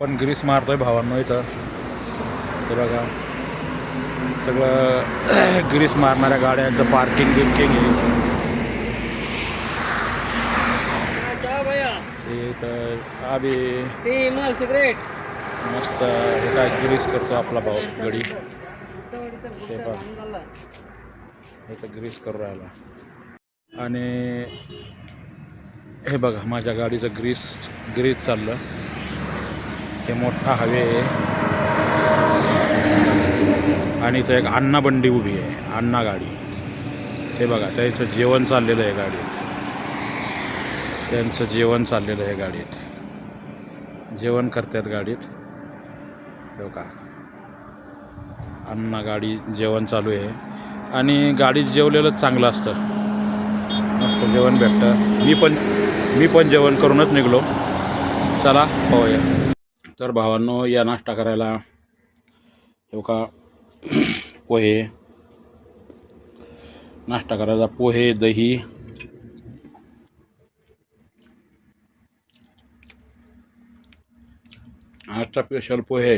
पण ग्रीस मारतोय भावांनो इथं. हे बघा सगळं ग्रीस मारणाऱ्या गाड्यांचं पार्किंग गिर्किंग आहे. इथं आबी सिगरेट मस्त हे काय ग्रीस करतो आपला भाऊ गडी. हे बघा इथं ग्रीस करू राहिला. आणि हे बघा माझ्या गाडीचं ग्रीस चाललं. ते मोठा हवे आहे. आणि इथं एक अण्णा बंडी उभी आहे, अण्णा गाडी. हे बघा त्याचं जेवण चाललेलं आहे गाडीत. त्यांचं जेवण चाललेलं आहे गाडीत. जेवण करतात गाडीत. हो का अण्णा गाडी जेवण चालू आहे. आणि गाडीत जेवलेलंच चांगलं असतं. मस्त जेवण भेटतं. मी पण जेवण करूनच निघलो. चला पाहूया. तर भावांनो या नाश्ता करायला हो का पोहे, नाश्ता करायचा पोहे दही. आजचा स्पेशल पोहे.